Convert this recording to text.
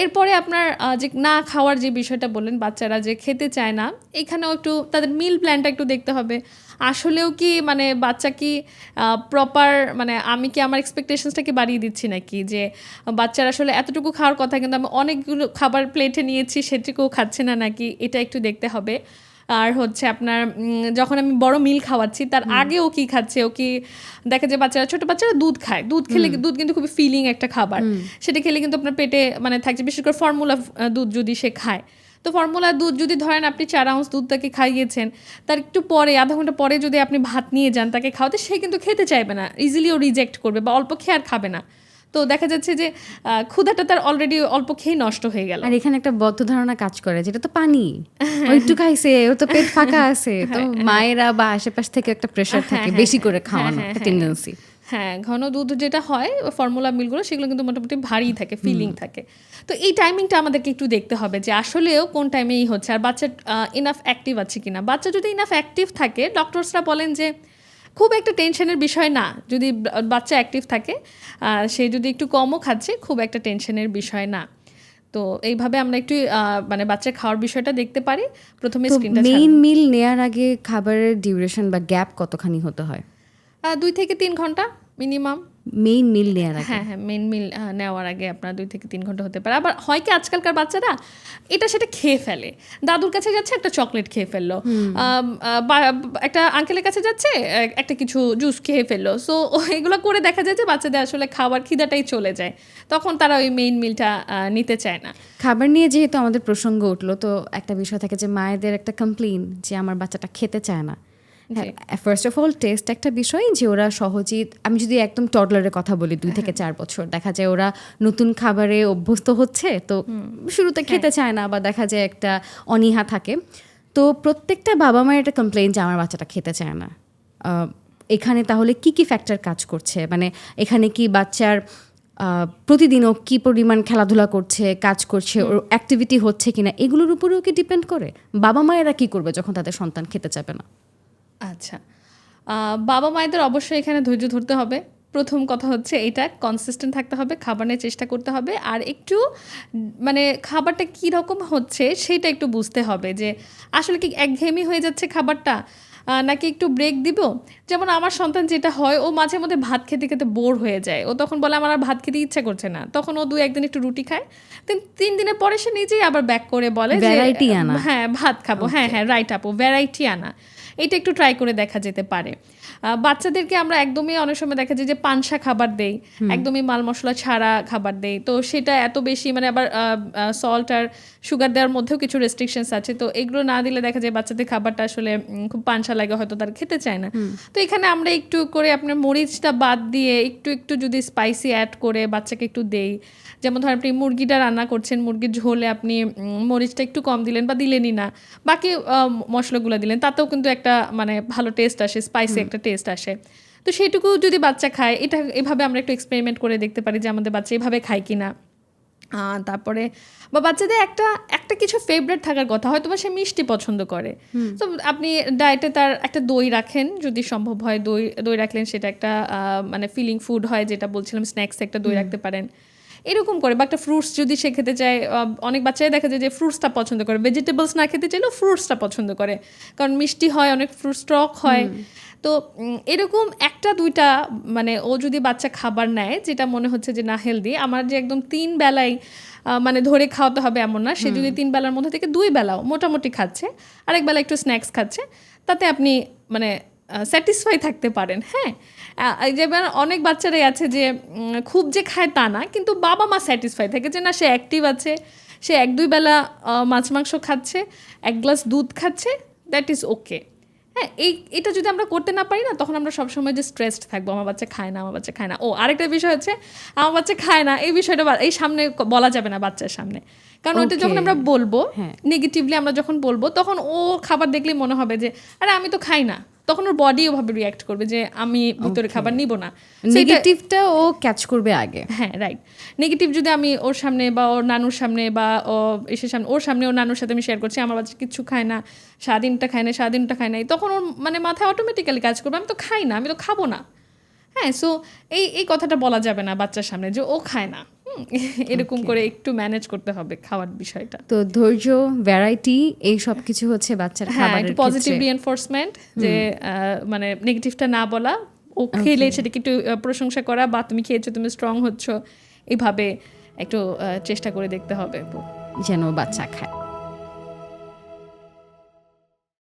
এরপরে আপনার যে না খাওয়ার যে বিষয়টা বললেন, বাচ্চারা যে খেতে চায় না, এখানেও একটু তাদের মিল প্ল্যানটা একটু দেখতে হবে। আসলেও কি মানে বাচ্চা কি প্রপার, মানে আমি কি আমার এক্সপেকটেশনসটাকে বাড়িয়ে দিচ্ছি নাকি, যে বাচ্চার আসলে এতটুকু খাওয়ার কথা কিন্তু আমি অনেকগুলো খাবার প্লেটে নিয়েছি সেটুকুও খাচ্ছে না নাকি, এটা একটু দেখতে হবে। আর হচ্ছে আপনার যখন আমি বড় মিল খাওয়াচ্ছি তার আগে ও কি খাচ্ছে, ও কি দেখা যায় বাচ্চারা, ছোট বাচ্চারা দুধ খায়, দুধ খেলে দুধ কিন্তু খুবই ফিলিং একটা খাবার, সেটা খেলে কিন্তু আপনার পেটে মানে থাকছে, বিশেষ করে ফর্মুলা দুধ যদি সে খায়। তো ফর্মুলা দুধ যদি ধরেন আপনি 4 আউন্স দুধ তাকে খাইয়েছেন, তার একটু পরে আধা ঘন্টা পরে যদি আপনি ভাত নিয়ে যান তাকে খাওয়াতে, সে কিন্তু খেতে চাইবে না, ইজিলি ও রিজেক্ট করবে বা অল্প খেয়ে আর খাবে না। তো দেখা যাচ্ছে যে ক্ষুধাটা তার অলরেডি অল্প খেয়ে নষ্ট হয়ে গেল। আর এখানে একটা বদ্ধ ধারণা কাজ করে, যেটা তো পানি, ও একটু খাইছে, ও তো পেট ফাঁকা আছে, তো মায়েরা বা আশেপাশ থেকে একটা প্রেশার থাকে বেশি করে খাওয়ানো, একটা টেন্ডেন্সি। হ্যাঁ, ঘন দুধ যেটা হয় ফর্মুলা মিলগুলো, সেগুলো কিন্তু মোটামুটি ভারী থাকে, ফিলিং থাকে। তো এই টাইমিংটা আমাদেরকে একটু দেখতে হবে যে আসলেও কোন টাইমেই হচ্ছে, আর বাচ্চা ইনাফ অ্যাক্টিভ আছে কিনা। বাচ্চা যদি ইনাফ অ্যাক্টিভ থাকে, ডক্টরসরা বলেন যে খুব একটা টেনশনের বিষয় না, যদি বাচ্চা অ্যাক্টিভ থাকে, সে যদি একটু কমও খাচ্ছে, খুব একটা টেনশনের বিষয় না। তো এইভাবে আমরা একটু মানে বাচ্চার খাওয়ার বিষয়টা দেখতে পারি প্রথমে। স্ক্রিনটা মেইন মিল নেয়ার আগে খাবারের ডিউরেশন বা গ্যাপ কতখানি হতে হয়? 2 থেকে 3 ঘন্টা মিনিমাম। মেইন মিল নেয়ার আগে? হ্যাঁ, মেইন মিল নেওয়ার আগে আপনার 2 থেকে 3 ঘন্টা হতে পারে। আবার হয় কি আজকালকার বাচ্চারা এটা সেটা খেয়ে ফেলে। দাদুর কাছে যাচ্ছে, একটা চকলেট খেয়ে ফেললো। বা একটা আঙ্কেলের কাছে যাচ্ছে, একটা কিছু জুস খেয়ে ফেললো। সো এগুলো করে দেখা যায় যে বাচ্চাদের আসলে খাওয়ার খিদাটাই চলে যায়। তখন তারা ওই মেইন মিলটা নিতে চায় না। খাবার নিয়ে যেহেতু আমাদের প্রসঙ্গ উঠলো, তো একটা বিষয় থাকে যে মায়েদের একটা কমপ্লেইন যে আমার বাচ্চাটা খেতে চায় না। ফার্স্ট অফ অল টেস্ট একটা বিষয়, যে ওরা সহজেই, আমি যদি একদম টডলারের কথা বলি 2 থেকে 4 বছর, দেখা যায় ওরা নতুন খাবারে অভ্যস্ত হচ্ছে, তো শুরুতে খেতে চায় না, বা দেখা যায় একটা অনীহা থাকে। তো প্রত্যেকটা বাবা মায়ের একটা কমপ্লেইন যে আমার বাচ্চাটা খেতে চায় না। এখানে তাহলে কি কি ফ্যাক্টর কাজ করছে? মানে এখানে কি বাচ্চার প্রতিদিনও কি পরিমাণ খেলাধুলা করছে, কাজ করছে, ওর অ্যাক্টিভিটি হচ্ছে কিনা, এগুলোর উপরেও কি ডিপেন্ড করে? বাবা মায়েরা কি করবে যখন তাদের সন্তান খেতে চাবে না? আচ্ছা, বাবা মায়েদের অবশ্যই এখানে ধৈর্য ধরতে হবে। প্রথম কথা হচ্ছে এটা, কনসিস্টেন্ট থাকতে হবে, খাবার নিয়ে চেষ্টা করতে হবে, আর একটু মানে খাবারটা কী রকম হচ্ছে সেইটা একটু বুঝতে হবে, যে আসলে কি একঘেয়েমি হয়ে যাচ্ছে খাবারটা, নাকি একটু ব্রেক দিব। যেমন আমার সন্তান যেটা হয়, ও মাঝে মধ্যে ভাত খেতে খেতে বোর হয়ে যায়, ও তখন বলে আমার আর ভাত খেতে ইচ্ছা করছে না, তখন ও 2-1 দিন একটু রুটি খায়, 3 দিনের পরে সে নিজেই আবার ব্যাক করে বলে যে ভ্যারাইটি আনা। হ্যাঁ ভাত খাবো। হ্যাঁ, রাইট আপু, ভ্যারাইটি আনা, এটা একটু ট্রাই করে দেখা যেতে পারে। বাচ্চাদেরকে আমরা একদমই অনেক সময় দেখা যায় যে পানসা খাবার দেই, একদমই মাল মশলা ছাড়া খাবার দেই, তো সেটা এত বেশি মানে আবার সল্ট আর সুগার দেওয়ার মধ্যেও কিছু রেস্ট্রিকশনস আছে, তো এগুলো না দিলে দেখা যায় বাচ্চাদের খাবারটা আসলে খুব পানসা লাগে, হয়তো তারা খেতে চায় না। তো এখানে আমরা একটু করে আপনার মরিচটা বাদ দিয়ে একটু একটু যদি স্পাইসি অ্যাড করে বাচ্চাকে একটু দেই, যেমন ধরেন আপনি মুরগিটা রান্না করছেন, মুরগির ঝোলে আপনি মরিচটা একটু কম দিলেন বা দিলেনই না, বাকি মশলাগুলো দিলেন, তাতেও কিন্তু একটা মানে ভালো টেস্ট আসে, স্পাইসি একটা টেস্ট আসে। তো সেইটুকু যদি বাচ্চা খায়, এটা এভাবে আমরা একটু এক্সপেরিমেন্ট করে দেখতে পারি যে আমাদের বাচ্চা এভাবে খায় কিনা। তারপরে বা বাচ্চাদের একটা একটা কিছু ফেভারিট থাকার কথা, হয়তো বা সে মিষ্টি পছন্দ করে, তো আপনি ডায়েটে তার একটা দই রাখেন, যদি সম্ভব হয় দই রাখলেন, সেটা একটা মানে ফিলিং ফুড হয়, যেটা বলছিলাম, স্ন্যাক্স একটা দই রাখতে পারেন এরকম করে। বা একটা ফ্রুটস যদি সে খেতে চায়, অনেক বাচ্চাই দেখা যায় যে ফ্রুটসটা পছন্দ করে, ভেজিটেবলস না খেতে চাইলেও ফ্রুটসটা পছন্দ করে, কারণ মিষ্টি হয়, অনেক ফ্রুট স্টক হয়। তো এরকম 1-2টা মানে ও যদি বাচ্চা খাবার নেয় যেটা মনে হচ্ছে যে না হেলদি, আমার যে একদম 3 বেলাই মানে ধরে খাওয়াতে হবে এমন না, সে যদি 3 বেলার মধ্যে থেকে 2 বেলাও মোটামুটি খাচ্ছে, আরেক বেলা একটু স্ন্যাক্স খাচ্ছে, তাতে আপনি মানে স্যাটিসফাই থাকতে পারেন। হ্যাঁ, যেমন অনেক বাচ্চারাই আছে যে খুব যে খায় তা না, কিন্তু বাবা মা স্যাটিসফাই থাকে যে না সে অ্যাক্টিভ আছে, সে 1-2 বেলা মাছ মাংস খাচ্ছে, 1 গ্লাস দুধ খাচ্ছে, দ্যাট ইজ ওকে। হ্যাঁ, এটা যদি আমরা করতে না পারি না, তখন আমরা সবসময় যে স্ট্রেসড থাকবো, আমার বাচ্চা খায় না, আমার বাচ্চা খায় না। আরেকটা বিষয় হচ্ছে, আমার বাচ্চা খায় না, এই বিষয়টা এই সামনে বলা যাবে না বাচ্চার সামনে, কারণ ওইটা যখন আমরা বলবো নেগেটিভলি, আমরা যখন বলবো, তখন ও খাবার দেখলেই মনে হবে যে আরে আমি তো খাই না, তখন ওর বডি ওভাবে রিয়াক্ট করবে যে আমি ভিতরে খাবার নিব না, নেগেটিভটা ও ক্যাচ করবে আগে। হ্যাঁ, রাইট। নেগেটিভ যদি আমি ওর সামনে বা ওর নানুর সামনে বা এসে সামনে, ওর সামনে ওর নানুর সাথে আমি শেয়ার করছি আমার বাচ্চা কিছু খায় না, সারাদিনটা খায় না, সারাদিনটা খায় না, তখন ওর মানে মাথায় অটোমেটিক্যালি কাজ করবে আমি তো খাই না, আমি তো খাবো না। হ্যাঁ, সো এই কথাটা বলা যাবে না বাচ্চার সামনে যে ও খায় না। এরকম করে একটু ম্যানেজ করতে হবে খাওয়ার বিষয়টা। তো ধৈর্য, ভ্যারাইটি, এই সব কিছু হচ্ছে বাচ্চার হ্যাঁ, খাবারের একটু ক্ষেত্রে। পজিটিভ রিএনফোর্সমেন্ট, যে মানে নেগেটিভটা না বলা, ও খেলে সেটাকে একটু প্রশংসা করা, বা তুমি খেয়েছো, তুমি স্ট্রং হচ্ছ, এইভাবে একটু চেষ্টা করে দেখতে হবে যেন বাচ্চা খায়।